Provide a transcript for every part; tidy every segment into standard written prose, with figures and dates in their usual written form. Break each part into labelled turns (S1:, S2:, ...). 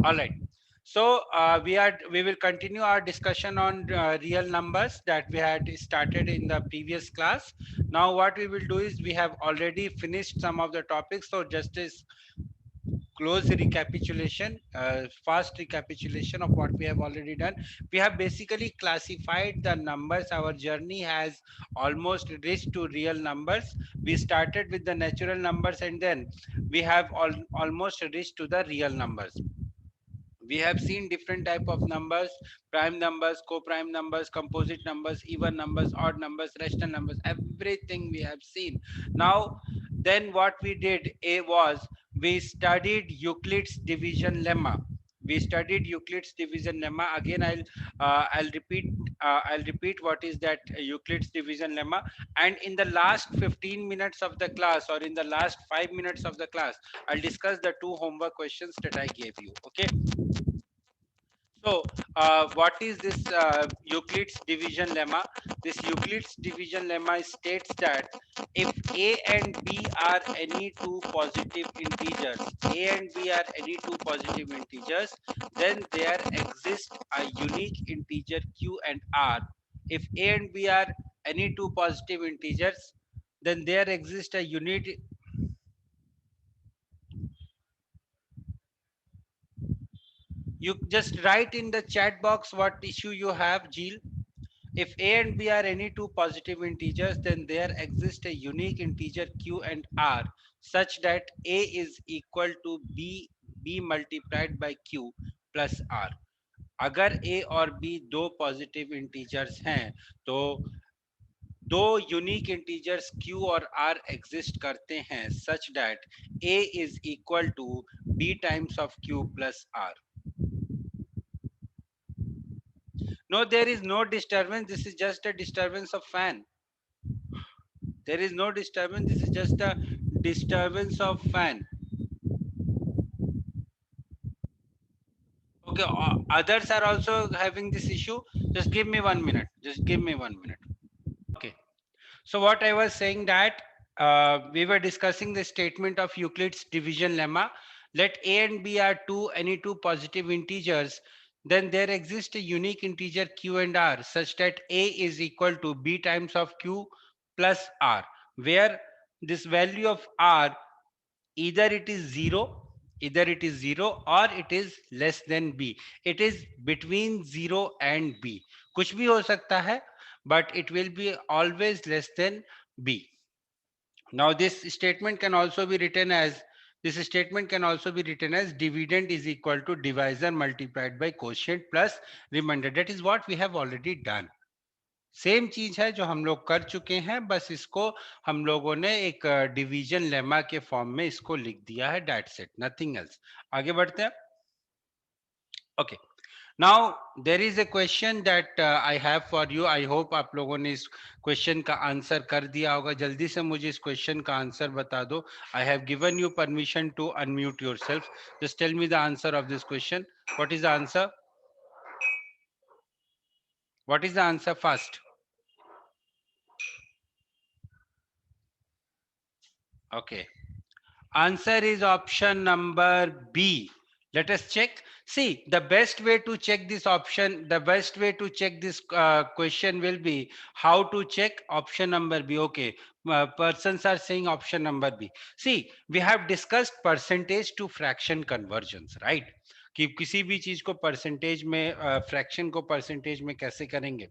S1: All right. So we will continue our discussion on real numbers that we had started in the previous class. Now what we will do is we have already finished some of the topics. So just as close recapitulation, fast recapitulation of what we have already done. We have basically classified the numbers. Our journey has almost reached to real numbers. We started with the natural numbers and then we have almost reached to the real numbers. We have seen different type of numbers: prime numbers, co-prime numbers, composite numbers, even numbers, odd numbers, rational numbers, everything we have seen. Now then what we did was we studied Euclid's division lemma. We studied Euclid's division lemma. Again I'll repeat what is that Euclid's division lemma. And in the last 15 minutes of the class, or in the last 5 minutes of the class, I'll discuss the two homework questions that I gave you. Okay. So, what is this Euclid's division lemma? This Euclid's division lemma states that if A and B are any two positive integers, A and B are any two positive integers, then there exists a unique integer Q and R. If A and B are any two positive integers, then there exists a unit. You just write in the chat box what issue you have, Jill. If A and B are any two positive integers, then there exists a unique integer Q and R such that A is equal to B multiplied by Q plus R. अगर A और B दो positive integers हैं तो दो unique integers Q और R exist करते हैं such that A is equal to B times of Q plus R. No, there is no disturbance. This is just a disturbance of fan. There is no disturbance. This is just a disturbance of fan. Okay, others are also having this issue. Just give me 1 minute. Just give me 1 minute. Okay. So what I was saying that we were discussing the statement of Euclid's division lemma. Let A and B are any two positive integers, then there exists a unique integer Q and R such that A is equal to B times of Q plus R, where this value of R, either it is 0, either it is 0 or it is less than B. It is between 0 and B. कुछ भी हो सकता है, but it will be always less than B. Now this statement can also be written as dividend is equal to divisor multiplied by quotient plus remainder. That is what we have already done. Same चीज है जो हम लोग कर चुके हैं, बस इसको हम लोगों ने एक डिवीजन लेमा के फॉर्म में इसको लिख दिया है. That's it, nothing else. आगे बढ़ते हैं. Okay. Now there is a question that I have for you. I hope आप लोगों ने इस क्वेश्चन का आंसर कर दिया होगा. जल्दी से मुझे इस क्वेश्चन का आंसर बता दो. I have given you permission to unmute yourself. Just tell me the answer of this question. What is the answer? What is the answer first? Okay. Answer is option number B. Let us check. See, the best way to check this option, the best way to check this question will be how to check option number B. Okay, persons are saying option number B. See, we have discussed percentage to fraction conversions, right? कि किसी भी चीज को percentage में fraction को percentage में कैसे करेंगे,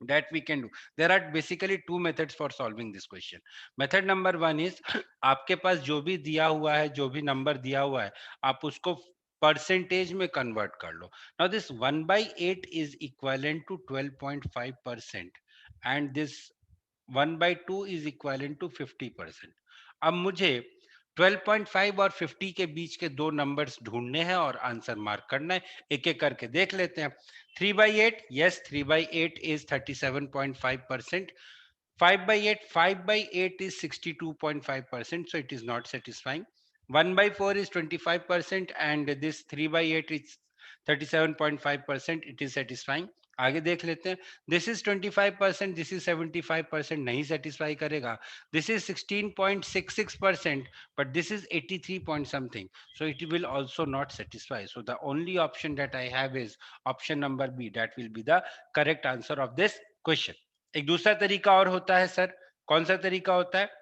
S1: that we can do. There are basically two methods for solving this question. Method number one is आपके पास जो भी दिया हुआ है, जो भी नंबर दिया हुआ है, आप उसको परसेंटेज में कन्वर्ट कर लो. Now this 1/8 is equivalent to 12.5% and this 1/2 is equivalent to 50%. अब मुझे 12.5 और 50 के बीच के दो नंबर्स ढूंढने हैं और आंसर मार्क करना है. एक एक करके देख लेते हैं. 3/8, yes, 3/8 is 37.5%. 5/8, 5/8 is 62.5%, so it is not satisfying. 1/4 is 25% and this 3/8 is 37.5%, it is satisfying. आगे देख लेते हैं। दिस इज 25%, दिस इज 75%, नहीं सेटिस्फाई करेगा। This is 16.66%, but this is 83 point something, so it will also not satisfy. So the only option that I have is option number B, that will be the correct answer of this question. एक दूसरा तरीका और होता है sir, कौन सा तरीका होता है?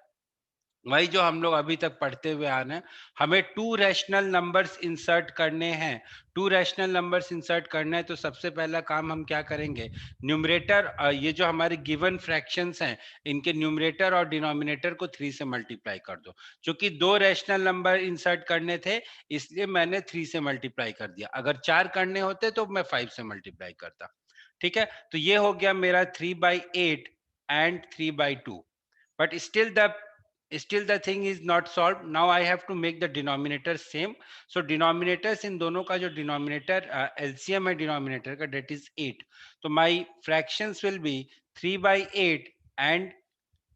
S1: वही जो हम लोग अभी तक पढ़ते हुए आ रहे हैं। हमें टू रैशनल नंबर्स इंसर्ट करने हैं। टू रैशनल नंबर्स इंसर्ट करना है तो सबसे पहला काम हम क्या करेंगे, न्यूमरेटर, ये जो हमारे गिवन फ्रैक्शंस हैं, इनके न्यूमरेटर और डिनोमिनेटर को 3 से मल्टीप्लाई कर दो। क्योंकि दो रैशनल नंबर इंसर्ट करने थे, इसलिए मैंने 3 से मल्टीप्लाई कर दिया। अगर 4 करने होते तो मैं 5 से मल्टीप्लाई करता। ठीक है, तो ये हो गया मेरा 3/8 and 3/2। but still the thing is not solved. Now I have to make the denominator same. So denominators in दोनों का जो denominator LCM है denominator का, that is 8. तो my fractions will be 3/8 and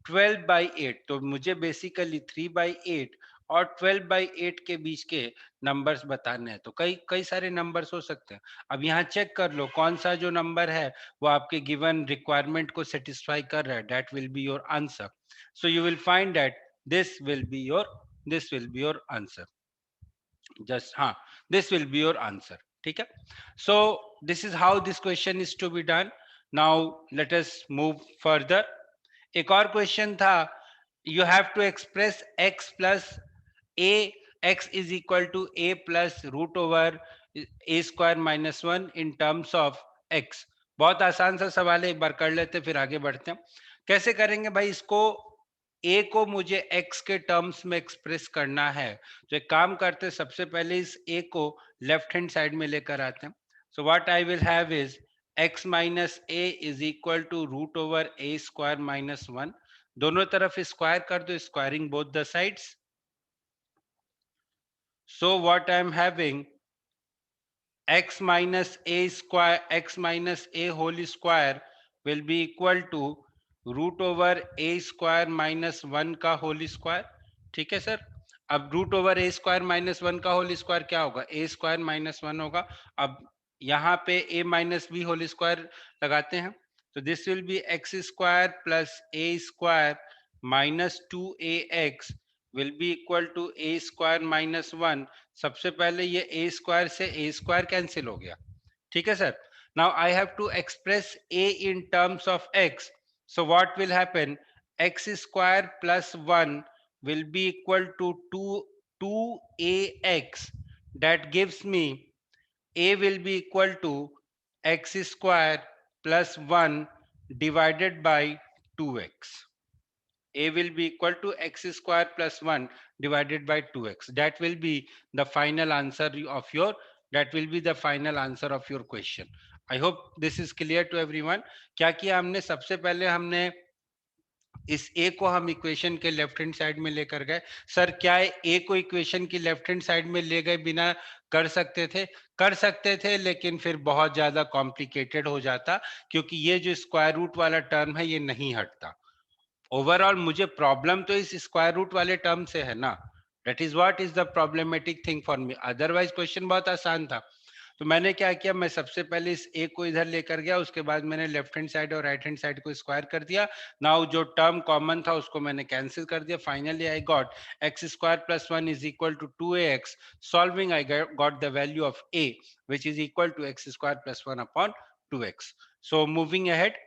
S1: 12/8। तो मुझे बेसिकली 3/8 और 12/8 के बीच के नंबर्स बताने हैं। तो कई कई सारे नंबर्स हो सकते हैं। अब यहाँ चेक कर लो कौन सा जो नंबर है वो आपके गिवन रिक्वायरमेंट को सेटिस्फाई कर रहा है, that will be your answer. So you will find that this will be your answer. Just हाँ, this will be your answer. ठीक है, so this is how this question is to be done. Now let us move further. एक और question था, you have to express x plus a, x is equal to a plus root over A square minus 1 in terms of x। बहुत आसान सा सवाल है, एक बार कर लेते फिर आगे बढ़ते हैं। कैसे करेंगे भाई इसको? a को मुझे x के टर्म्स में एक्सप्रेस करना है, तो एक काम करते हैं, सबसे पहले इस a को लेफ्ट हैंड साइड में लेकर आते हैं। So what I will have is x minus A is equal to root over A square minus 1। दोनों तरफ स्क्वायर कर दो, squaring both the sides. So what I am having, x minus a square, x minus a whole square will be equal to root over A square minus 1 का whole square. ठीक है sir, अब root over ए square minus 1 का whole square क्या होगा, ए square minus 1 होगा। अब यहाँ पे A minus B whole square लगाते हैं, तो this will be X square plus A square minus 2ax will be equal to A square minus 1। सबसे पहले ये ए स्क्वायर से ए स्क्वायर कैंसिल हो गया। ठीक है sir, now I have to express A in terms of X. So what will happen, X square plus 1 will be equal to 2ax, that gives me a will be equal to x square plus 1 divided by 2x. a will be equal to x square plus 1 divided by 2x. That will be the final answer of your, that will be the final answer of your question. I hope this is clear to everyone. क्या किया हमने, सबसे पहले हमने इस a को हम equation के लेफ्ट हैंड साइड में लेकर गए। सर क्या a को इक्वेशन की लेफ्ट हैंड साइड में ले गए बिना कर सकते थे? कर सकते थे, लेकिन फिर बहुत ज्यादा कॉम्प्लिकेटेड हो जाता, क्योंकि ये जो स्क्वायर रूट वाला टर्म है ये नहीं हटता। ओवरऑल मुझे प्रॉब्लम तो इस स्क्वायर रूट वाले टर्म से है ना, that is what is the problematic thing for me. Otherwise question बहुत आसान था। तो मैंने क्या किया, मैं सबसे पहले इस ए को इधर लेकर गया, उसके बाद मैंने लेफ्ट हैंड साइड और राइट हैंड साइड को स्क्वायर कर दिया। नाउ जो टर्म कॉमन था उसको मैंने कैंसिल कर दिया। Finally I got X square plus 1 is equal to 2ax। Solving I got the value of a which is equal to x square plus 1 upon 2x. So moving ahead,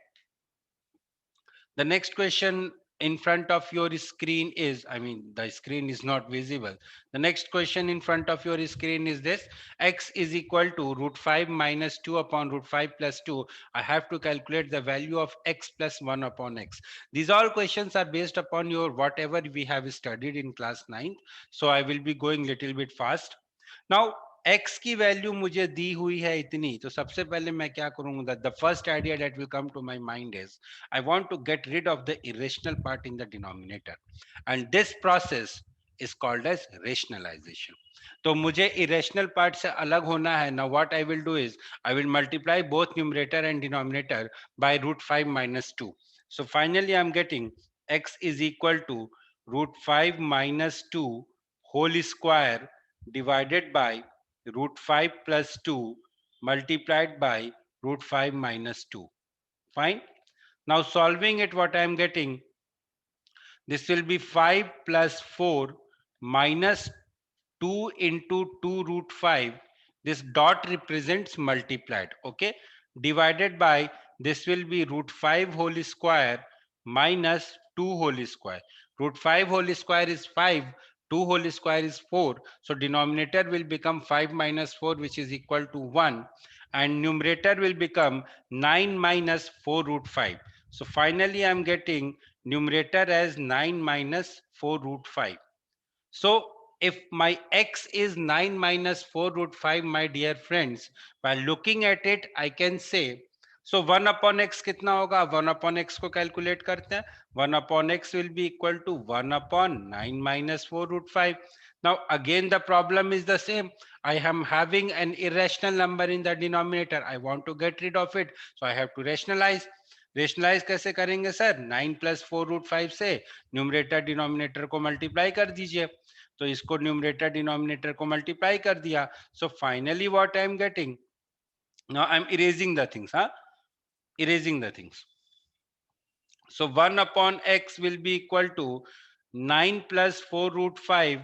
S1: the next question in front of your screen is, I mean, the screen is not visible. The next question in front of your screen is this: x is equal to root 5 minus 2 upon root 5 plus 2. I have to calculate the value of x plus 1 upon x. These all questions are based upon your whatever we have studied in class 9th. So I will be going little bit fast. Now x की value मुझे दी हुई है इतनी, तो सबसे पहले मैं क्या करूंगा, the first idea that will come to my mind is I want to get rid of the irrational part in the denominator, and this process is called as rationalization. तो मुझे irrational part से अलग होना है। Now what I will do is I will multiply both numerator and denominator by root 5 minus 2. So finally I'm getting x is equal to root 5 minus 2 whole square divided by root 5 plus 2 multiplied by root 5 minus 2. Fine. Now solving it, what I am getting, this will be 5 plus 4 minus 2 into 2 root 5. This dot represents multiplied. Okay. Divided by, this will be root 5 whole square minus 2 whole square. Root 5 whole square is 5. 2 whole square is 4. So denominator will become 5 minus 4, which is equal to 1. And numerator will become 9 minus 4 root 5. So finally I'm getting numerator as 9 minus 4 root 5. So if my x is 9 minus 4 root 5, my dear friends, by looking at it, I can say, so 1 upon x कितना होगा? 1 upon x को calculate करते हैं. 1 upon x will be equal to 1 upon 9 minus 4 root 5. Now again the problem is the same. I am having an irrational number in the denominator. I want to get rid of it. So I have to rationalize. Rationalise कैसे करेंगे sir? 9 plus 4 root 5 से numerator denominator को multiply कर दीजिए. तो इसको numerator denominator को multiply कर दिया. So finally what I am getting, now I am erasing the things, erasing the things. So 1 upon x will be equal to 9 plus 4 root 5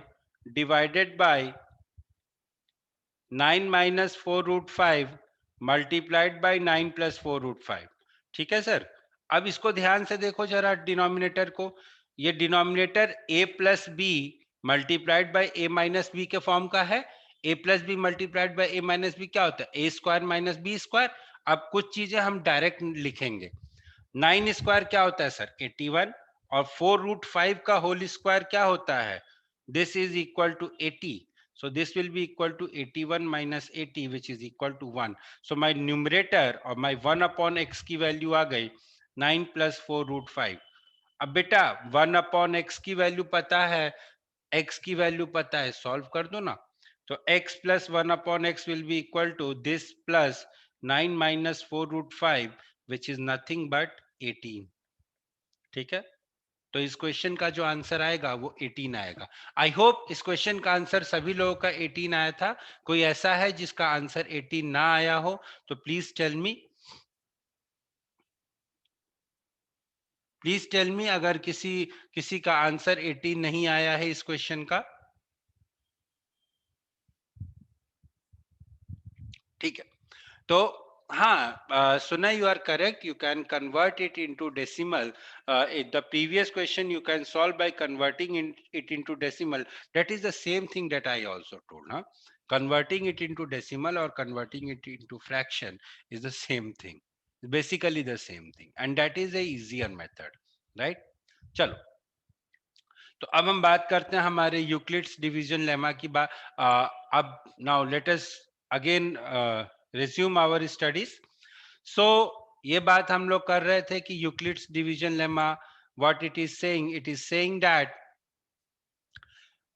S1: divided by 9 minus 4 root 5 multiplied by 9 plus 4 root 5. ठीक है sir. अब इसको ध्यान से देखो जरा denominator को. ये denominator a plus B multiplied by a minus B के फॉर्म का है. a plus B multiplied by a minus B क्या होता है? a square minus B square. अब कुछ चीजें हम डायरेक्ट लिखेंगे. 9 स्क्वायर क्या होता है सर? 81. और 4 रूट 5 का होल स्क्वायर क्या होता है? This is equal to 80. So this will be equal to 81 minus 80, which is equal to 1. So my numerator or my 1 upon x की वैल्यू आ गई 9 plus 4 root 5. अब बेटा 1 upon x की वैल्यू पता है, x की वैल्यू पता है, सॉल्व कर दो ना. तो x plus 1 upon x will be equal to this plus 9 minus 4 root 5, which is nothing but 18. ठीक है. तो इस क्वेश्चन का जो आंसर आएगा वो 18 आएगा. आई होप इस क्वेश्चन का आंसर सभी लोगों का 18 आया था. कोई ऐसा है जिसका आंसर 18 ना आया हो तो please tell me. Please tell me अगर किसी का आंसर 18 नहीं आया है इस क्वेश्चन का. ठीक है. तो हाँ, सुना, you are correct. You can convert it into decimal. The previous question you can solve by converting it into decimal. That is the same thing that I also told. Converting it into decimal or converting it into fraction is the same thing. Basically the same thing. And that is a easier method. Right? चलो. तो अब हम बात करते हैं हमारे Euclid's division lemma की बात. अब now let us again resume our studies. सो ये बात हम लोग कर रहे थे कि Euclid's division lemma, what it is saying that,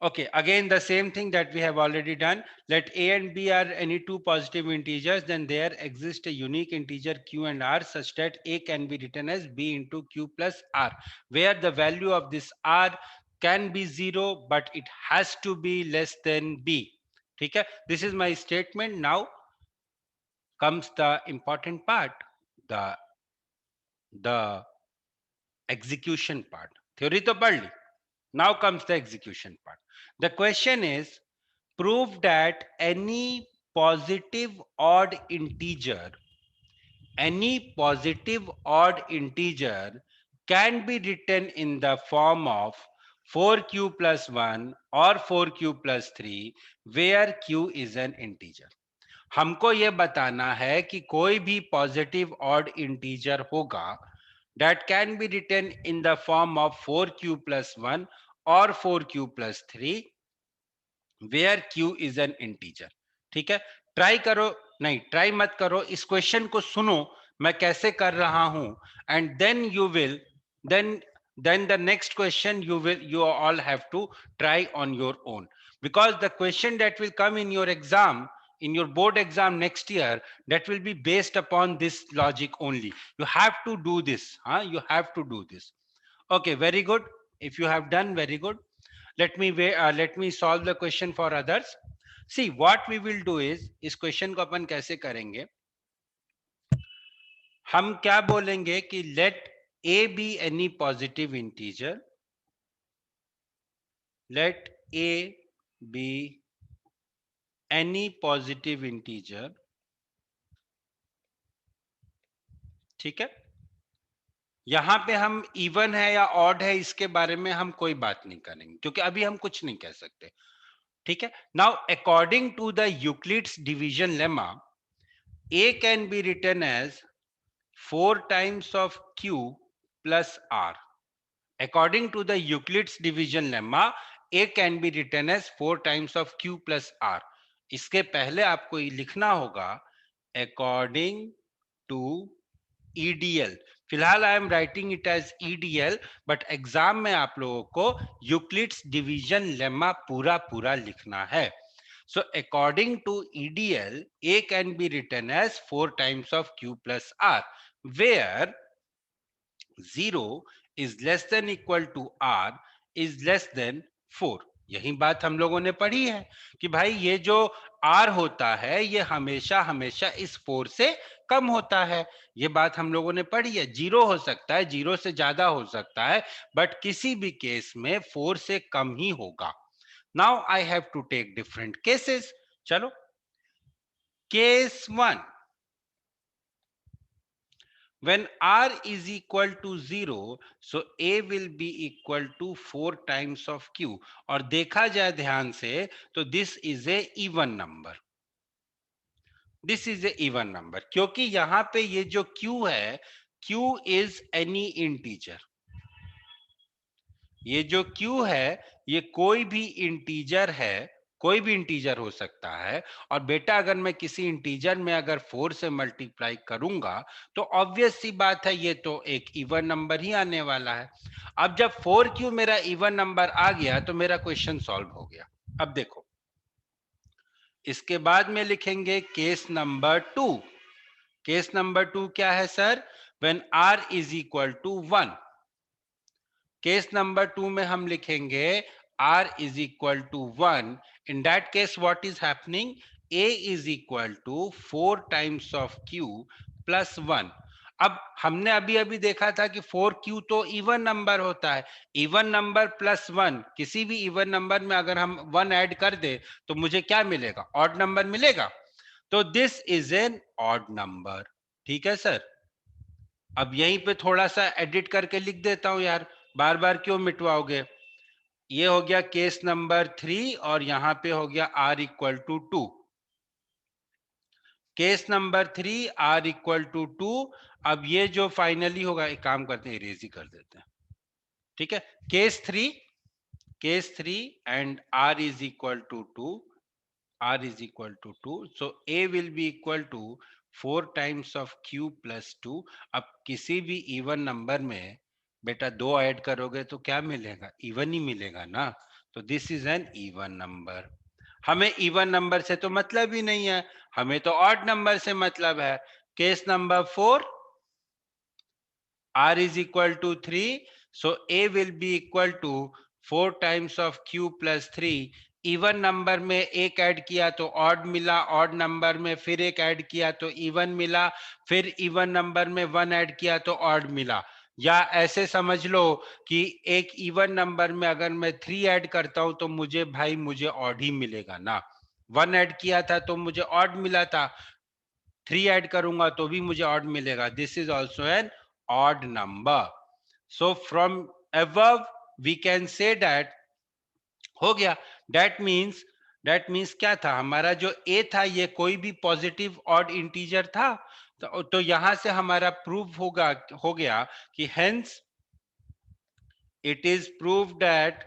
S1: okay, again the same thing that we have already done. Let a and b are any two positive integers, then there exists a unique integer q and r such that a can be written as b into q plus r, where the value of this r can be 0 but it has to be less than b. Okay, this is my statement. Now comes the important part, the execution part. Theory to pad li. Now comes the execution part. The question is, prove that any positive odd integer can be written in the form of 4q plus 1 or 4q plus 3, where q is an integer. हमको ये बताना है कि कोई भी positive odd integer होगा that can be written in the form of 4q plus 1 or 4q plus 3, where q is an integer. ठीक है. ट्राई करो, नहीं ट्राई मत करो, इस क्वेश्चन को सुनो मैं कैसे कर रहा हूं, and then you will, then the next question you all have to try on your own, because the question that will come in your exam, in your board exam next year, that will be based upon this logic only. You have to do this, you have to do this. Okay, very good. If you have done, very good. Let me solve the question for others. See, what we will do is, इस question को अपन कैसे करेंगे, हम क्या बोलेंगे कि late a be any positive integer, let a be any positive integer, ठीक है। यहां पे हम इवन है या ऑड है इसके बारे में हम कोई बात नहीं करेंगे, क्योंकि अभी हम कुछ नहीं कह सकते, ठीक है। Now according to the Euclid's division lemma, a can be written as 4 times of q plus r. According to the Euclid's division lemma, a can be written as 4 times of q plus r. इसके पहले आपको ये लिखना होगा according to EDL. फिलहाल I am writing it as EDL, but exam में आप लोगों को यूक्लिड्स डिवीजन लेमा पूरा पूरा लिखना है. So according to EDL, a can be written as 4 times of q plus r, where 0 is less than equal to r is less than 4. यही बात हम लोगों ने पढ़ी है कि भाई ये जो r होता है ये हमेशा हमेशा इस 4 से कम होता है. ये बात हम लोगों ने पढ़ी है. 0 हो सकता है, 0 से ज्यादा हो सकता है, बट किसी भी केस में 4 से कम ही होगा. Now I have to take different cases. चलो, case 1, when r is equal to 0, so a will be equal to 4 times of q. और देखा जाए ध्यान से तो this is a even number. This is a even number क्योंकि यहाँ पे ये जो q है, q is any integer. ये जो q है ये कोई भी इंटीजर है, कोई भी इंटीजर हो सकता है. और बेटा अगर मैं किसी इंटीजर में अगर 4 से मल्टीप्लाई करूंगा तो ऑब्वियस सी बात है ये तो एक इवन नंबर ही आने वाला है. अब जब 4q मेरा इवन नंबर आ गया तो मेरा क्वेश्चन सॉल्व हो गया. अब देखो, इसके बाद में लिखेंगे केस नंबर 2. केस नंबर 2 क्या है sir? When r is equal to 1. Case number 2 में हम लिखेंगे r is equal to 1. In that case, what is happening? A is equal to 4 times of q plus 1. अब हमने अभी अभी देखा था कि 4q तो इवन नंबर होता है. इवन नंबर प्लस 1, किसी भी इवन नंबर में अगर हम 1 ऐड कर दे तो मुझे क्या मिलेगा? ऑड नंबर मिलेगा. तो this is an odd number. ठीक है सर. अब यहीं पे थोड़ा सा एडिट करके लिख देता हूं यार, बार बार क्यों मिटवाओगे. ये हो गया केस नंबर 3 और यहां पे हो गया r equal to 2. Case number 3 r equal to 2. अब ये जो फाइनली होगा, एक काम करते हैं इरेज ही कर देते हैं. ठीक है. Case 3 and r is equal to 2. r is equal to 2. So a will be equal to 4 times of q plus 2. अब किसी भी इवन नंबर में बेटा 2 ऐड करोगे तो क्या मिलेगा? इवन ही मिलेगा ना. तो this is an even number. हमें इवन नंबर से तो मतलब ही नहीं है, हमें तो ऑड नंबर से मतलब है. Case number 4, r is equal to 3. So a will be equal to 4 times of q plus 3. Even number में एक ऐड किया तो ऑड मिला, ऑड नंबर में फिर एक ऐड किया तो इवन मिला, फिर इवन नंबर में 1 ऐड किया तो ऑड मिला. या ऐसे समझ लो कि एक इवन नंबर में अगर मैं 3 ऐड करता हूं तो मुझे ऑड ही मिलेगा ना. 1 ऐड किया था तो मुझे ऑड मिला था, 3 ऐड करूंगा तो भी मुझे ऑड मिलेगा. This is also an odd number. So from above we can say that हो गया. दैट मीन्स क्या था हमारा? जो a था ये कोई भी पॉजिटिव ऑड इंटीजर था. तो यहां से हमारा प्रूव हो गया कि hence it is prove that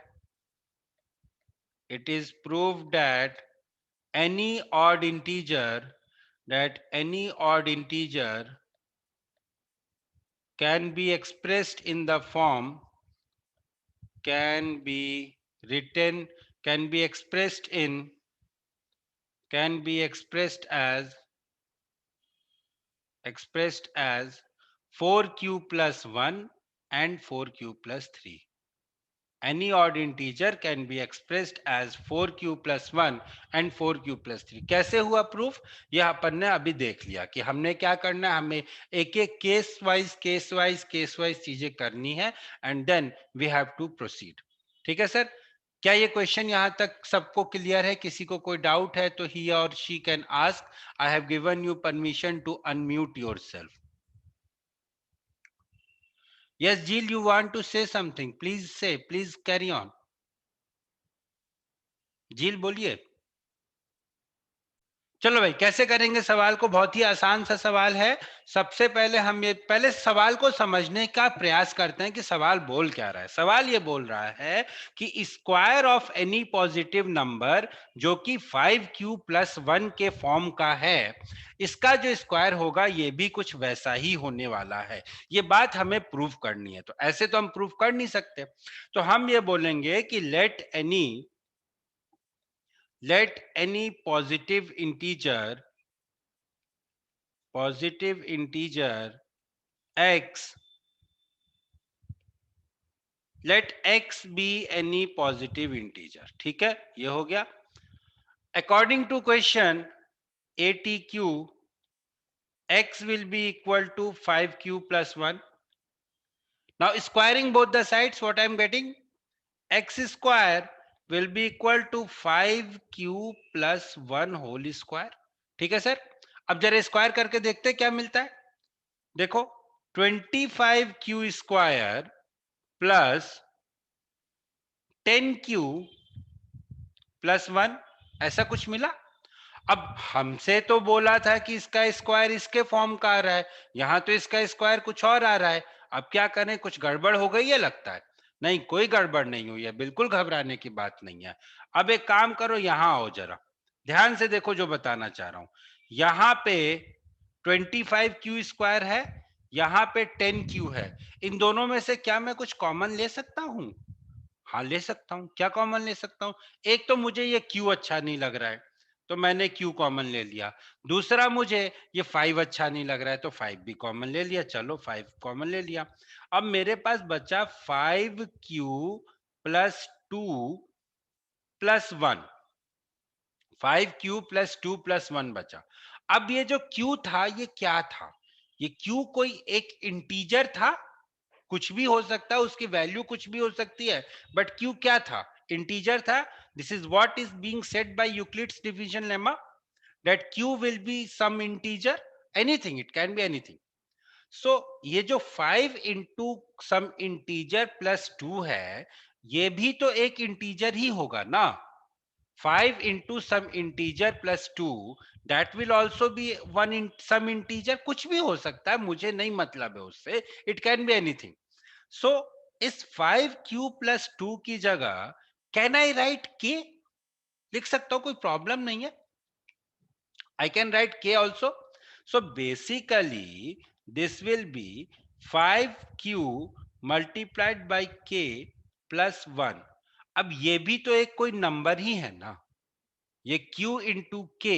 S1: any odd integer any odd integer can be expressed in the form, can be written can be expressed in can be expressed as 4q plus 1 and 4q plus 3. any odd integer can be expressed as 4q plus 1 and 4q plus 3. कैसे हुआ proof? यह अपन ने अभी देख लिया कि हमने क्या करना है, हमें एक एक केस वाइज चीजें करनी है and then we have to proceed. ठीक है सर, क्या ये क्वेश्चन यहाँ तक सबको क्लियर है? किसी को कोई डाउट है तो ही और she can ask. I have given you permission to unmute yourself. Yes, Jill, you want to say something? Please say, please carry on. Jill, बोलिए. चलो भाई, कैसे करेंगे सवाल को? बहुत ही आसान सा सवाल है. सबसे पहले हम ये पहले सवाल को समझने का प्रयास करते हैं कि सवाल बोल क्या रहा है. सवाल ये बोल रहा है कि square of any positive number जो कि 5q प्लस 1 के फॉर्म का है, इसका जो स्क्वायर होगा ये भी कुछ वैसा ही होने वाला है. ये बात हमें प्रूव करनी है. तो ऐसे तो हम प्रूव कर नहीं सकते. तो हम ये बोलेंगे कि let any positive integer x, let x be any positive integer. ठीक है, ये हो गया. According to question ATQ, x will be equal to 5q plus 1. Now squaring both the sides, what I am getting? X square will be equal to 5q plus 1 whole square. ठीक है sir, अब जरा square करके देखते हैं क्या मिलता है. देखो, 25q square plus 10q plus 1, ऐसा कुछ मिला. अब हमसे तो बोला था कि इसका स्क्वायर इसके फॉर्म का आ रहा है, यहां तो इसका स्क्वायर कुछ और आ रहा है. अब क्या करें, कुछ गड़बड़ हो गई है लगता है. नहीं, कोई गड़बड़ नहीं हुई है, बिल्कुल घबराने की बात नहीं है. अब एक काम करो, यहां आओ जरा, ध्यान से देखो जो बताना चाह रहा हूं. यहां पे 25q स्क्वायर है, यहां पे 10q है. इन दोनों में से क्या मैं कुछ कॉमन ले सकता हूं? हाँ, ले सकता हूं. क्या कॉमन ले सकता हूं? एक तो मुझे ये q अच्छा नहीं लग रहा है, तो मैंने q कॉमन ले लिया. दूसरा, मुझे ये 5 अच्छा नहीं लग रहा है, तो 5 भी कॉमन ले लिया. चलो 5 कॉमन ले लिया. अब मेरे पास बचा 5q plus 2 plus 1. 5q plus 2 plus 1 बचा. अब ये जो q था ये क्या था? ये q कोई एक इंटीजर था, कुछ भी हो सकता है, उसकी वैल्यू कुछ भी हो सकती है, बट q क्या था? इंटीजर था. This is what is being said bye Euclid's division lemma, that q will be some integer, anything, it can be anything. So ये जो 5 into some integer plus 2 है, ये भी तो एक इंटीजर ही होगा ना. 5 into some integer plus 2, that will also be one in some integer. कुछ भी हो सकता है, मुझे नहीं मतलब है उससे, it can be anything. So इस 5q plus 2 की जगह can I write k? लिख सकता हूं, कोई प्रॉब्लम नहीं है. I can write k also. So basically this will be 5q multiplied by k plus 1. अब ये भी तो एक कोई नंबर ही है ना. ये q into k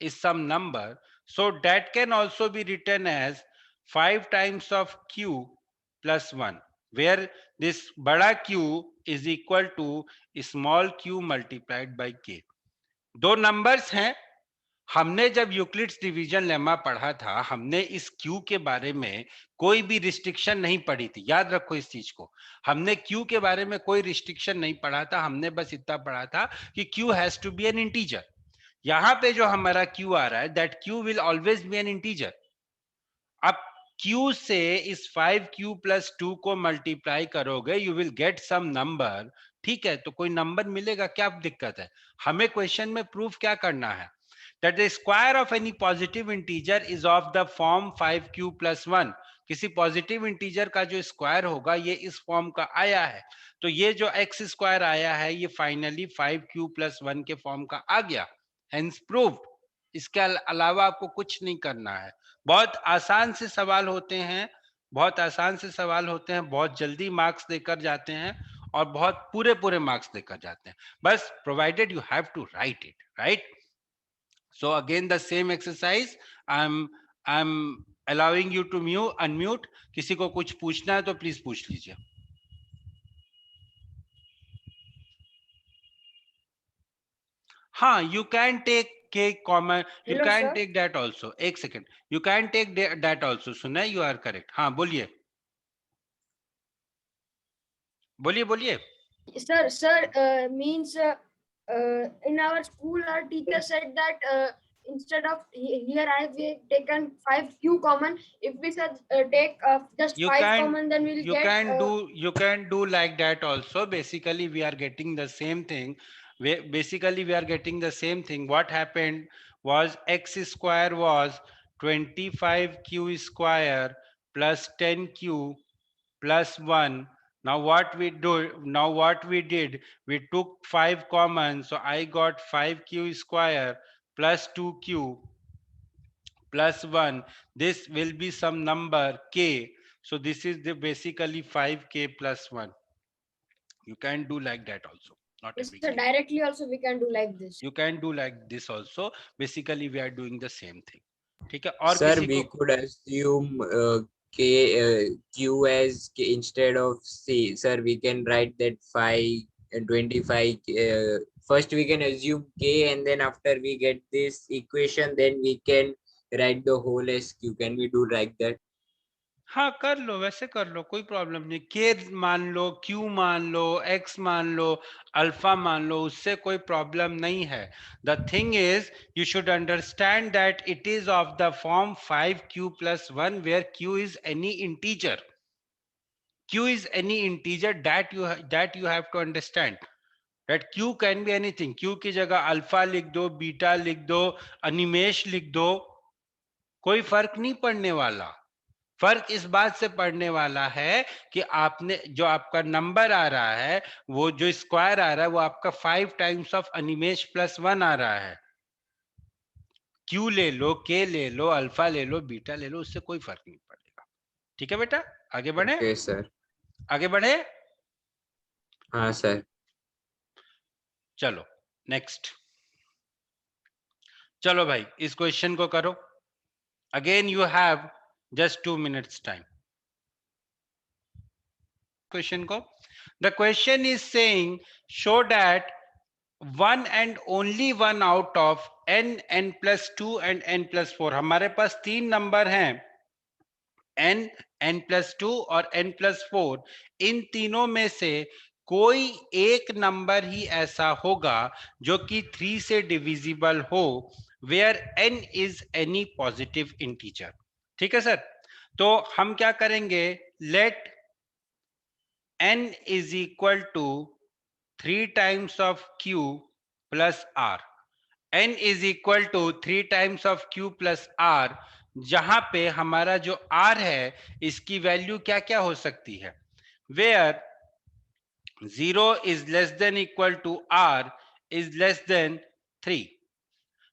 S1: is some number, so that can also be written as 5 times of q plus 1, where this बड़ा q is equal to small q multiplied by k. दो नंबर्स हैं. हमने जब यूक्लिड्स डिवीजन लेमा पढ़ा था, हमने इस Q के बारे में कोई भी रिस्ट्रिक्शन नहीं पढ़ी थी. याद रखो इस चीज को, हमने क्यू के बारे में कोई रिस्ट्रिक्शन नहीं पढ़ा था. हमने बस इतना पढ़ा था कि Q has to be an integer. यहां पे जो हमारा क्यू आ रहा है, that Q will always be an integer. अब q से इस 5q प्लस 2 को मल्टीप्लाई करोगे, you will get some number. ठीक है, तो कोई नंबर मिलेगा, क्या दिक्कत है? हमें क्वेश्चन में प्रूफ क्या करना है? that the square of any positive integer is of the form 5q plus 1. किसी पॉजिटिव इंटीजर का जो स्क्वायर होगा ये इस फॉर्म का आया है, तो ये जो एक्स स्क्वायर आया है ये फाइनली 5q प्लस 1 के फॉर्म का आ गया. Hence proved. इसके अलावा आपको कुछ नहीं करना है. बहुत आसान से सवाल होते हैं, बहुत आसान से सवाल होते हैं, बहुत जल्दी मार्क्स देकर जाते हैं और बहुत पूरे पूरे मार्क्स देकर जाते हैं. बस provided you have to write it right. So again the same exercise. I'm allowing you to unmute. किसी को कुछ पूछना है तो प्लीज पूछ लीजिए. हाँ, you can take k comma, you
S2: Hello,
S1: can
S2: sir.
S1: take that also. एक second, you can take that also. सुना, you are correct. हाँ, बोलिए बोलिए बोलिए.
S2: Sir, means in our school, our teacher said that instead of here I have taken 5Q common. If we said take just
S1: You
S2: 5
S1: can
S2: common, then we'll
S1: you
S2: get.
S1: can do you can do like that also. Basically, we are getting the same thing. Basically, we are getting the same thing. What happened was x square was 25q square plus 10q plus 1. Now what we did, we took 5 common, so I got 5q square plus 2q plus 1. This will be some number k, so this is the basically 5k plus 1. You can do like that also, not a
S2: Yes,
S1: big
S2: sir.
S1: deal.
S2: Directly also we can do like this.
S1: You can do like this also. Basically we are doing the same thing. ठीक है, और
S3: Sir,
S1: किसी
S3: we
S1: को?
S3: could assume K Q as K instead of C. Sir, we can write that 25. First, we can assume K, and then after we get this equation, then we can write the whole as Q. Can we do like that?
S1: हाँ, कर लो, वैसे कर लो, कोई problem नहीं. के मान लो, Q मान लो, x मान लो, अल्फा मान लो, उससे कोई प्रॉब्लम नहीं है. The thing is, you should understand that it is of the form 5q plus 1 where q is any integer. Q is any integer that you have to understand. That q can be anything. q की जगह alpha लिख दो, beta लिख दो, अनिमेश लिख दो, कोई फर्क नहीं पड़ने वाला. फर्क इस बात से पड़ने वाला है कि आपने जो आपका नंबर आ रहा है, वो जो स्क्वायर आ रहा है, वो आपका 5 टाइम्स ऑफ अनिमेश प्लस 1 आ रहा है. क्यू ले लो, के ले लो, अल्फा ले लो, बीटा ले लो, उससे कोई फर्क नहीं पड़ेगा. ठीक है बेटा, आगे बढ़े.
S3: Okay, sir.
S1: आगे बढ़े.
S3: हाँ, sir.
S1: चलो नेक्स्ट. चलो भाई, इस क्वेश्चन को करो. Again you have just 2 minutes time. Question को, the question is saying show that one and only one out of n, n plus 2 and n plus 4. हमारे पास तीन नंबर हैं, n, n plus 2 और n plus 4. इन तीनों में से कोई एक नंबर ही ऐसा होगा जो कि 3 से डिविजिबल हो, where n is any positive integer. ठीक है सर. तो हम क्या करेंगे, let n is equal to 3 times of q plus r. n is equal to 3 times of q plus r, जहां पे हमारा जो r है, इसकी वैल्यू क्या क्या हो सकती है, where 0 is less than equal to r is less than 3.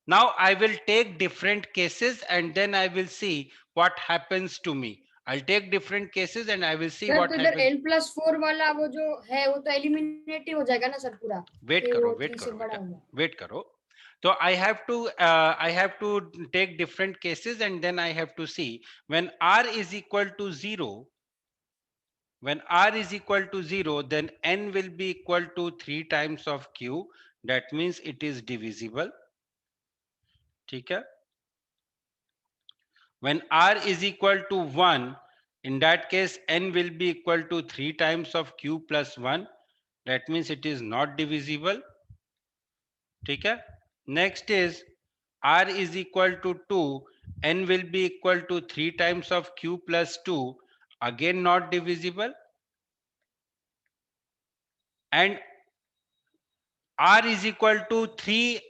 S1: Now I will take different cases and then I will see what happens to me. I'll take different cases and I will see
S2: sir
S1: what
S2: तो इधर
S1: happens.
S2: n+4 वाला वो जो है वो तो eliminate ही हो जाएगा ना सर पूरा,
S1: वेट
S2: कि
S1: करो,
S2: वो
S1: वेट
S2: 3 से
S1: करो
S2: बड़ा
S1: बेटा,
S2: होगा.
S1: वेट करो. So I have to take different cases and then I have to see when r is equal to 0. When r is equal to 0, then n will be equal to 3 times of q. That means it is divisible. ठीक है. When r is equal to 1, in that case n will be equal to 3 times of q plus 1. That means it is not divisible. ठीक है. Next is r is equal to 2, n will be equal to 3 times of q plus 2, again not divisible. And r is equal to 3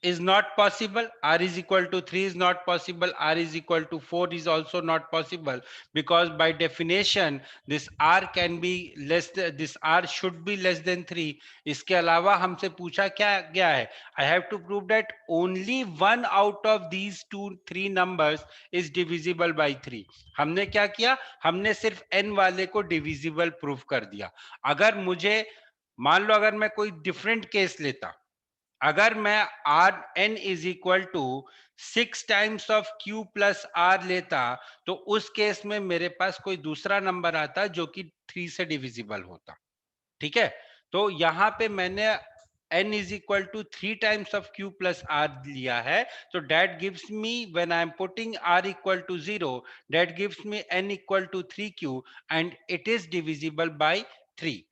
S1: is not possible. R is equal to 3 is not possible. R is equal to 4 is also not possible, because by definition this R can be less than, this R should be less than 3. इसके अलावा हमसे पूछा क्या गया है, I have to prove that only one out of these three numbers is divisible by 3. हमने क्या किया, हमने सिर्फ n वाले को divisible prove कर दिया. अगर मुझे मान लो, अगर मैं कोई डिफरेंट केस लेता, अगर मैं R N is equal to 6 times of Q plus R लेता, तो उस केस में मेरे पास कोई दूसरा नंबर आता जो कि 3 से डिविजिबल होता. ठीक है. तो यहां पे मैंने n is equal to 3 times of q plus r लिया है, so that gives me, when I am putting r equal to 0, that gives me n equal to 3q, and it is divisible by 3.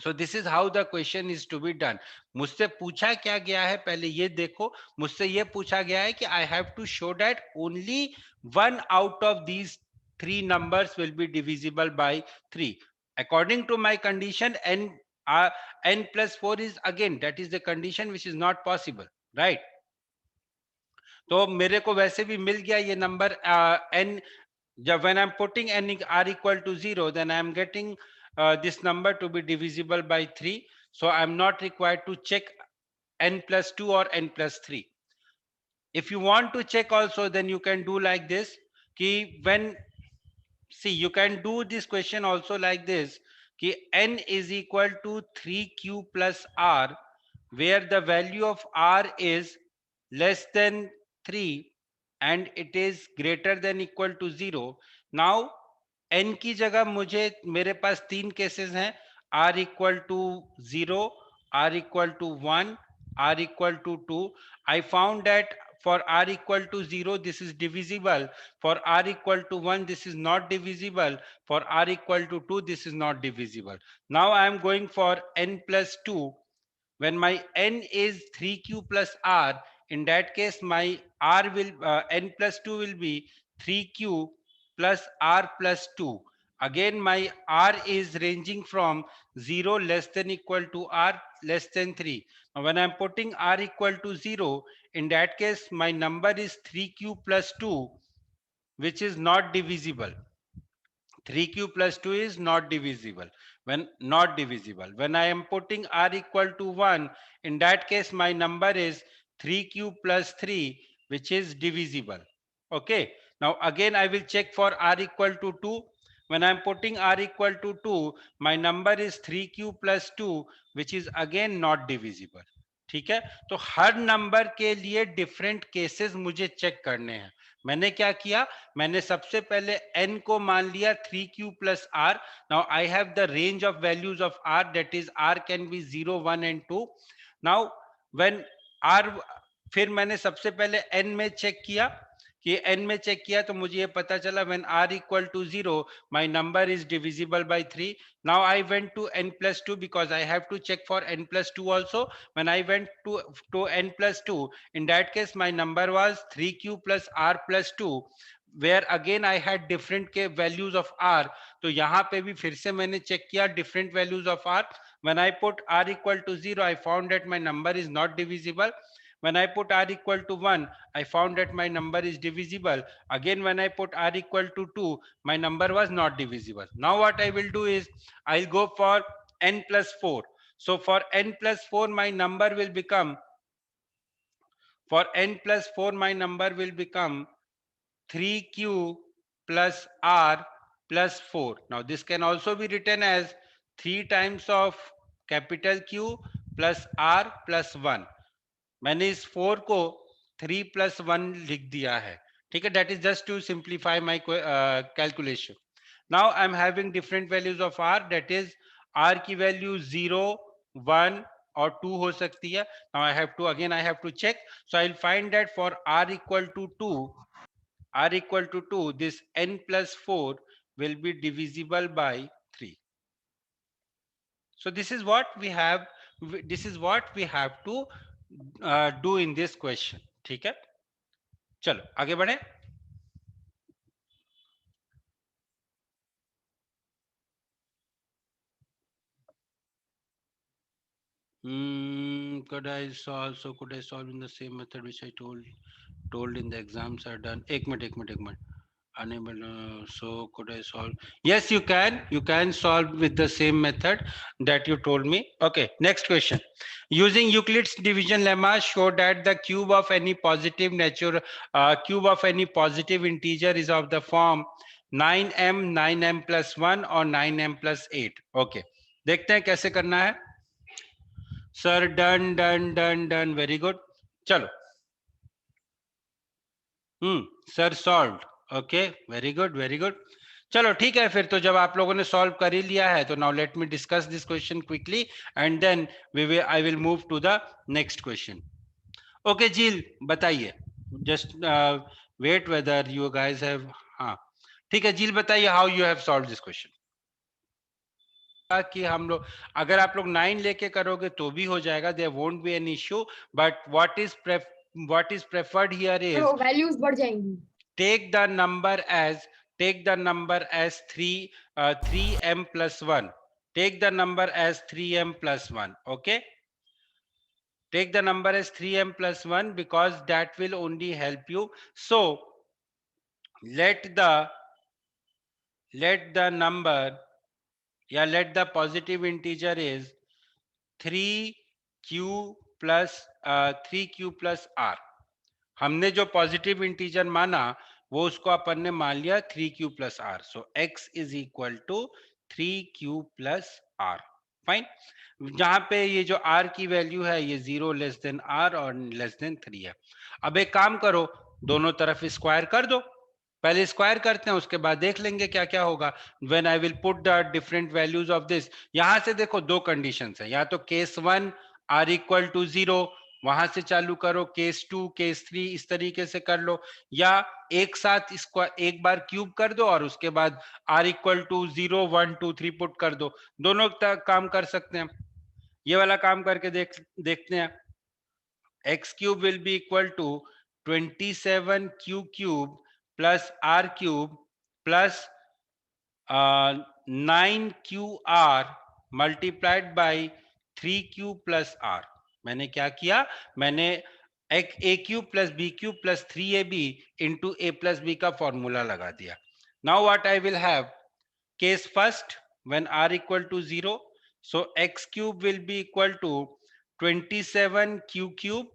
S1: So this is how the question is to be done. मुझसे पूछा क्या गया है, पहले ये देखो. मुझसे ये पूछा गया है कि I have to show that only one out of these three numbers will be divisible by 3. According to my condition, n plus 4 is, again, that is the condition which is not possible, right? तो मेरे को वैसे भी मिल गया ये number n. जब when I'm putting n r equal to 0, then I'm getting this number to be divisible by 3. So I'm not required to check n plus 2 or n plus 3. If you want to check also, then you can do like this. See, you can do this question also like this. N is equal to 3q plus r, where the value of r is less than 3 and it is greater than equal to 0. Now n की जगह मेरे पास तीन cases हैं, r equal to 0, r equal to 1, r equal to 2. I found that for r equal to 0, this is divisible. For r equal to 1, this is not divisible. For r equal to 2, this is not divisible. Now I am going for n plus 2. When my n is 3q plus r, in that case my n plus 2 will be 3q plus r plus 2. Again, my r is ranging from 0 less than equal to r less than 3. Now when I'm putting r equal to 0, in that case my number is 3q plus 2, which is not divisible. 3q plus 2 is not divisible. When I am putting r equal to 1, in that case my number is 3q plus 3, which is divisible. Okay. Now again I will check for r equal to 2. When I am putting r equal to 2, my number is 3q plus 2, which is again not divisible. ठीक है, तो हर number के लिए different cases मुझे check करने हैं. मैंने क्या किया, मैंने सबसे पहले n को मान लिया 3q plus r. Now I have the range of values of r, that is r can be 0, 1 and 2. Now when r, फिर मैंने सबसे पहले n में चेक किया कि n में चेक किया तो मुझे ये पता चला when r equal to 0, my number is divisible by 3. Now I went to n plus 2 because I have to check for n plus 2 also. When I went to n plus 2, in that case my number was 3q plus r plus 2, where again I had different के values of r. तो यहाँ पे भी फिर से मैंने check किया different values of r. When I put r equal to 0, I found that my number is not divisible. When I put r equal to 1, I found that my number is divisible. Again, when I put r equal to 2, my number was not divisible. Now what I will do is, I'll go for n plus 4. So for n plus 4, my number will become, for n plus 4, my number will become 3q plus r plus 4. Now this can also be written as 3 times of capital Q plus r plus 1. मैंने इस 4 को 3 plus 1 लिख दिया है. ठीक है, that is just to simplify my calculation. Now I am having different values of r, that is r की value 0, 1 और 2 हो सकती है. Now I have to check. So I'll find that for r equal to 2, this n plus 4 will be divisible by 3. So this is what we have to do in this question. ठीक है, चलो आगे बढ़े. Could I solve in the same method which I told in the exams are done. एक minute. Unable, so could I solve? Yes, you can solve with the same method that you told me. Okay, next question. Using Euclid's division lemma, show that the cube of any positive integer is of the form 9m plus 1 or 9m plus 8. Okay, देखते हैं कैसे करना है. Sir, done. Very good. चलो. Sir solved. Okay, very good. चलो ठीक है, फिर तो जब आप लोगों ने सॉल्व कर ही लिया है तो now let me discuss this question quickly and then I will move to the next question. Okay Jeel बताइए, just wait whether you guys have. हाँ ठीक है जील बताइए how you have solve this question. कि हम लोग अगर आप लोग 9 लेके करोगे तो भी हो जाएगा, there won't be an issue, but what is preferred here
S2: sir
S1: is
S2: वो वैल्यूज बढ़ जाएंगी.
S1: take the number as 3m plus 1. Take the number as 3m plus 1. Okay, take the number as 3m plus 1 because that will only help you. So let the number, yeah, let the positive integer is 3q plus 3q plus r. हमने जो positive integer माना वो उसको अपन ने मान लिया 3q plus R. So x is equal to 3q plus R. Fine. जहां पे ये जो r की वैल्यू है ये 0 लेस देन r और लेस देन 3 है. अब एक काम करो, दोनों तरफ स्क्वायर कर दो. पहले स्क्वायर करते हैं, उसके बाद देख लेंगे क्या क्या होगा. When I will put the different values of this, यहां से देखो दो कंडीशंस है, या तो केस 1 r इक्वल टू 0, वहां से चालू करो, केस 2 केस 3 इस तरीके से कर लो, या एक साथ इसको एक बार क्यूब कर दो और उसके बाद r इक्वल टू 0 1 2 3 पुट कर दो. दोनों काम कर सकते हैं. ये वाला काम करके देखते हैं. x cube will be equal to 27q cube plus r cube plus 9qr multiplied by 3q plus r. मैंने क्या किया, मैंने a cube plus b cube plus 3ab into a plus b का फॉर्मूला लगा दिया. Now what I will have, case first when r equal to 0, so x cube will be equal to 27q cube.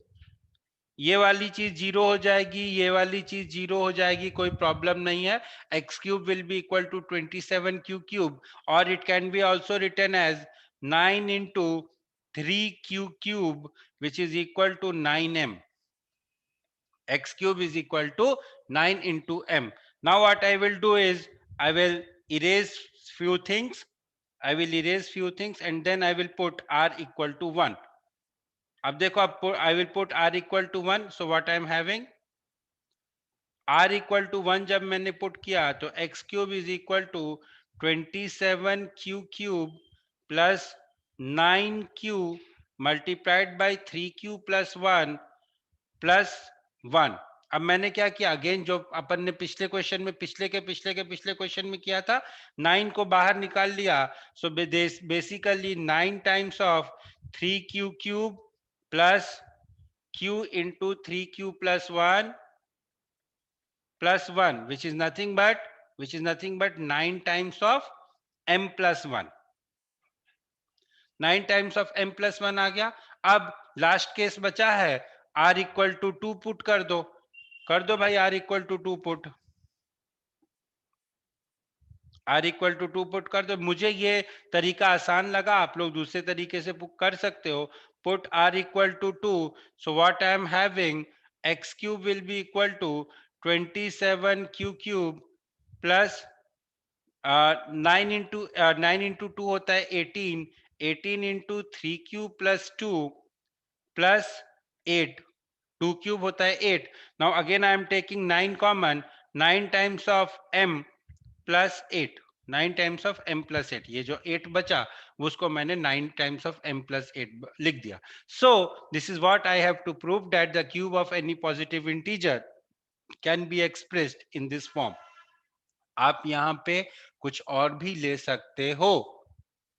S1: ये वाली चीज zero हो जाएगी, ये वाली चीज जीरो हो जाएगी, कोई प्रॉब्लम नहीं है. X cube will be equal to 27q cube, और it can be also written as 9 into 3q cube which is equal to 9m. x cube is equal to 9 into m. Now what I will do is I will erase few things. I will erase few things and then I will put r equal to 1. अब देखो, अब I will put r equal to 1. So what I am having, r equal to 1 जब मैंने put किया तो x cube is equal to 27q cube plus 9q multiplied by 3q plus 1 plus 1. अब मैंने क्या किया, अगेन जो अपन ने पिछले क्वेश्चन में पिछले क्वेश्चन में किया था, 9 को बाहर निकाल लिया. So basically 9 times of 3q cube plus q into 3q plus 1 plus 1 which is nothing but 9 times of m plus 1. 9 times of m plus 1 आ गया. अब लास्ट केस बचा है, r इक्वल टू 2 पुट कर दो भाई, r equal to 2 put, r equal to 2 put कर दो. मुझे ये तरीका आसान लगा, आप लोग दूसरे तरीके से कर सकते हो. Put r equal to 2, so what I am having, x cube will be equal to 27q cube plus 9 into 2 होता है 18 into 3q plus 2 plus 8, 2 cube होता है 8. Now again I am taking 9 common, 9 times of m plus 8, 9 times of m plus 8. ये जो 8 बचा उसको मैंने 9 times of m plus 8 लिख दिया. So this is what I have to prove, that the cube of any positive integer can be expressed in this form. आप यहाँ पे कुछ और भी ले सकते हो,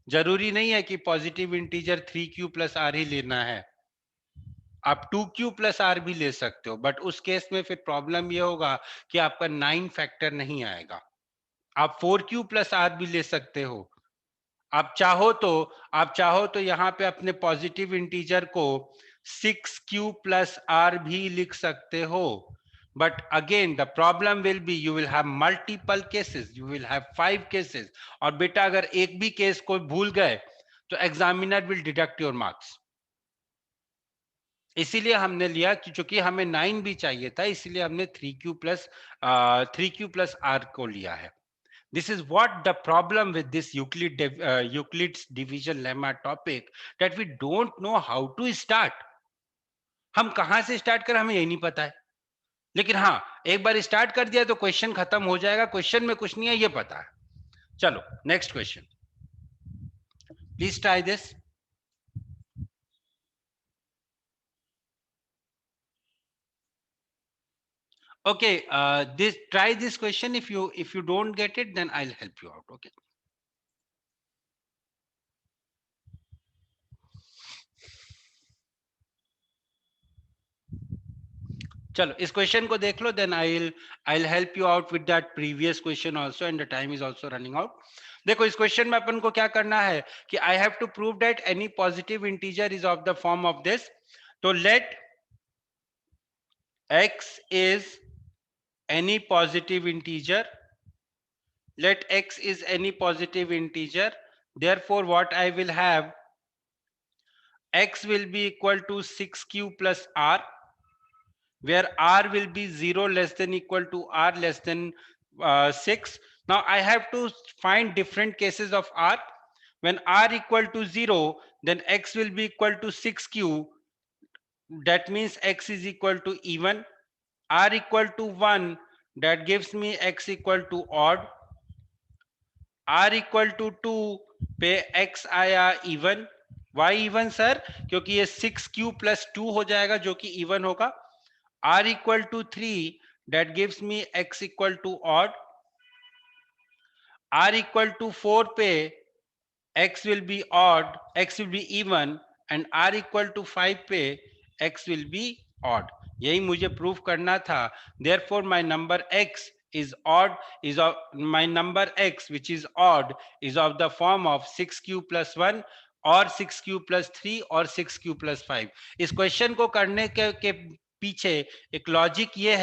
S1: जरूरी नहीं है कि positive integer 3q plus r ही लेना है, आप 2q प्लस आर भी ले सकते हो. बट उस केस में फिर प्रॉब्लम ये होगा कि आपका 9 फैक्टर नहीं आएगा. आप 4q प्लस आर भी ले सकते हो. आप चाहो तो यहाँ पे अपने पॉजिटिव इंटीजर को 6q प्लस आर भी लिख सकते हो. But again the problem will be you will have multiple cases, you will have 5 cases. और बेटा अगर एक भी केस कोई भूल गए तो examiner will deduct your marks. इसीलिए हमने लिया कि चूंकि हमें 9 भी चाहिए था, इसीलिए हमने 3q प्लस r को लिया है. This is what the problem with this Euclid's division lemma topic, that we don't know how to start. हम कहां से स्टार्ट करें हमें यही नहीं पता है, लेकिन हाँ एक बार स्टार्ट कर दिया तो क्वेश्चन खत्म हो जाएगा, क्वेश्चन में कुछ नहीं है ये पता है. चलो next question, please try this. Okay, try this question. If you don't get it, then I'll help you out. Okay. चलो इस क्वेश्चन को देख लो, then I'll help you out with that previous question also, and the time is also running out. देखो इस question में अपन को क्या करना है कि I have to prove that any positive integer is of the form of this. तो let x is any positive integer. Let x is any positive integer. Therefore, what I will have, x will be equal to 6q plus r, where r will be 0 less than equal to r less than 6. Now I have to find different cases of r. When r equal to 0, then x will be equal to 6q. That means x is equal to even. R equal to 1, that gives me x equal to odd. r equal to 2 पे x आया even. Why even sir? क्योंकि ये 6q plus 2 हो जाएगा जो कि even होगा. r equal to 3, that gives me x equal to odd. r equal to 4 पे x will be odd, x will be even, and r equal to 5 पे x will be odd. यही मुझे proof करना था. Therefore my number x is odd, is of my number x which is odd is of the form of 6q plus 1 और 6q plus 3 और 6q plus 5. इस question को करने के पीछे एक लॉजिक ये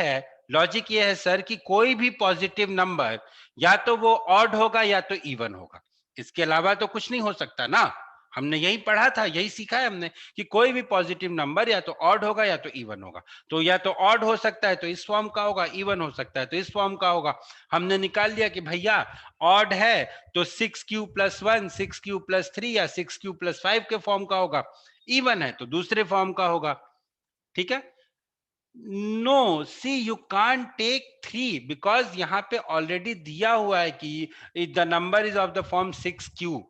S1: है सर कि कोई भी पॉजिटिव नंबर या तो वो ऑड होगा या तो इवन होगा, इसके अलावा तो कुछ नहीं हो सकता ना. हमने यही पढ़ा था, यही सीखा है हमने कि कोई भी पॉजिटिव नंबर या तो ऑड होगा या तो इवन होगा. तो या तो ऑड हो सकता है तो इस फॉर्म का होगा, इवन हो सकता है तो इस फॉर्म का होगा. हमने निकाल लिया कि भैया ऑड है तो 6q plus 1, 6q plus 3 या 6q plus 5 के फॉर्म का होगा, इवन है तो दूसरे फॉर्म का होगा. ठीक है. No see you can't take 3 because यहाँ पे ऑलरेडी दिया हुआ है कि the number is of the form 6q.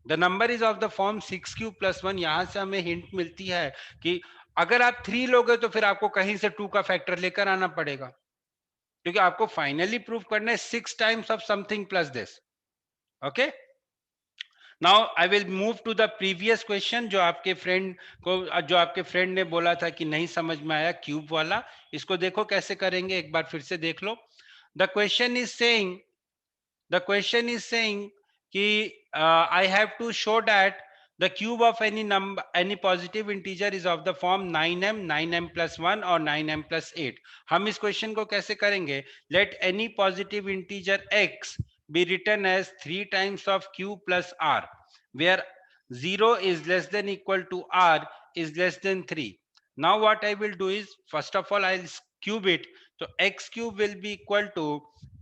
S1: The number is of the form 6q plus 1. यहां से हमें हिंट मिलती है कि अगर आप 3 लोगे तो फिर आपको कहीं से 2 का फैक्टर लेकर आना पड़ेगा, क्योंकि आपको फाइनली प्रूव करना है 6 times of something plus this. Okay. Now I will move to the previous question जो आपके फ्रेंड ने बोला था कि नहीं समझ में आया, क्यूब वाला. इसको देखो कैसे करेंगे, एक बार फिर से देख लो. द क्वेश्चन इज सेइंग कि I have to show that the cube of any positive integer is of the form 9m, 9m plus 1 or 9m plus 8. हम इस क्वेश्चन को कैसे करेंगे? Let any positive integer x be written as 3 times of q plus r, where 0 is less than equal to r is less than 3. Now what I will do is, first of all I'll cube it. So x cube will be equal to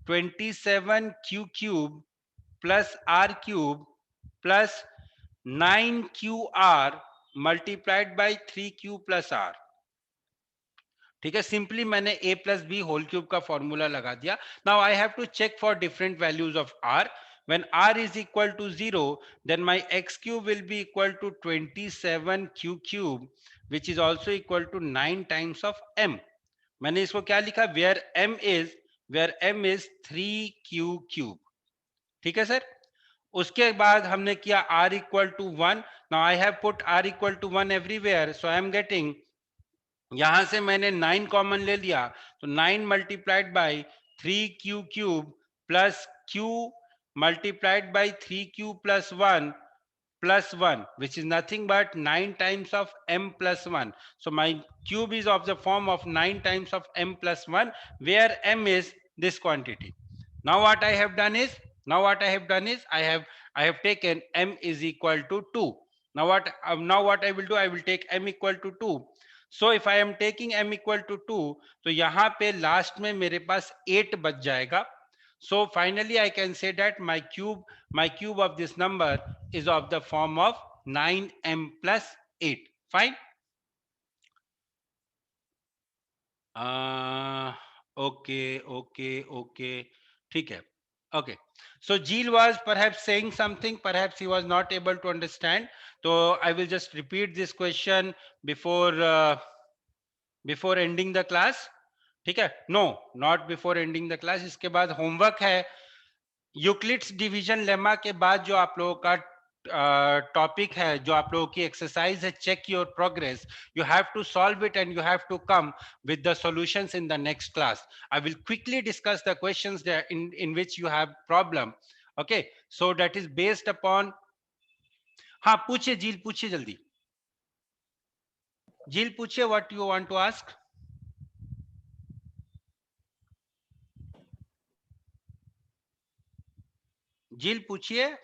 S1: 27q cube plus r cube plus 9qr multiplied by 3q plus r. ठीक है. Simply मैंने a plus b whole cube का formula लगा दिया. Now I have to check for different values of r. When r is equal to 0, then my x cube will be equal to 27q cube, which is also equal to 9 times of m. मैंने इसको क्या लिखा? where m is 3q cube. ठीक है sir. उसके बाद हमने किया r equal to 1. Now I have put r equal to 1 everywhere, so I am getting, यहां से मैंने 9 कॉमन ले लिया तो 9 multiplied by 3q cube plus q multiplied by 3q plus 1 plus 1, which is nothing but 9 times of m plus 1. So my cube is of the form of 9 times of m plus 1, where m is this quantity. Now what I have done is I have taken m is equal to 2. Now what I will do, I will take m equal to 2. So if I am taking m equal to 2, तो यहाँ पे last में मेरे पास 8 बच जाएगा. So finally I can say that my cube of this number is of the form of 9m plus 8. Fine. Okay. ठीक है. Okay. So Jeel was perhaps saying something, perhaps he was not able to understand. So I will just repeat this question before ending the class. ठीक है? No, not before ending the class. इसके बाद homework है. Euclid's division lemma के बाद जो आप लोगों का टॉपिक है, जो आप लोगों की एक्सरसाइज है, check your progress. You have to solve it and you have to come with the solutions in the next class. I will quickly discuss the questions there in which you have problem. Okay, so that is based upon. हाँ, पूछिए जील, पूछिए जल्दी. जील पूछिए, what you want to ask. जील पूछिए.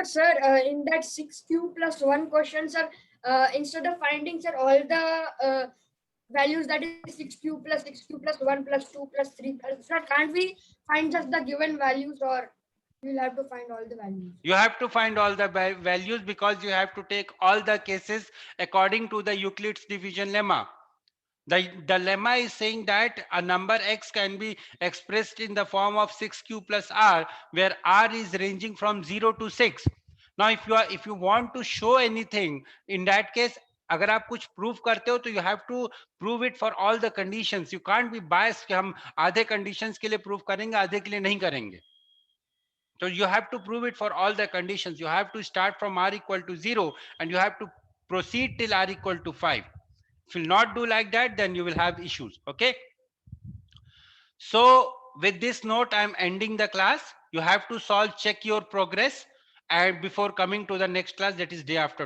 S2: Sir, in that 6q plus 1 question, sir, instead of finding, sir, all the values, that is 6q plus 1 plus 2 plus 3 plus, sir, can't we find just the given values, or we'll have to find all the values?
S1: You have to find all the values because you have to take all the cases according to the Euclid's division lemma. The lemma is saying that a number x can be expressed in the form of 6q plus r, where r is ranging from 0 to 6. Now if you want to show anything, in that case, अगर आप कुछ prove करते हो तो you have to prove it for all the conditions. You can't be biased कि हम आधे conditions के लिए प्रूव करेंगे, आधे के लिए नहीं करेंगे. So you have to prove it for all the conditions. You have to start from r equal to 0 and you have to proceed till r equal to 5. If you not do like that, then you will have issues. Okay. So with this note, I'm ending the class. You have to check your progress, and before coming to the next class, that is day after.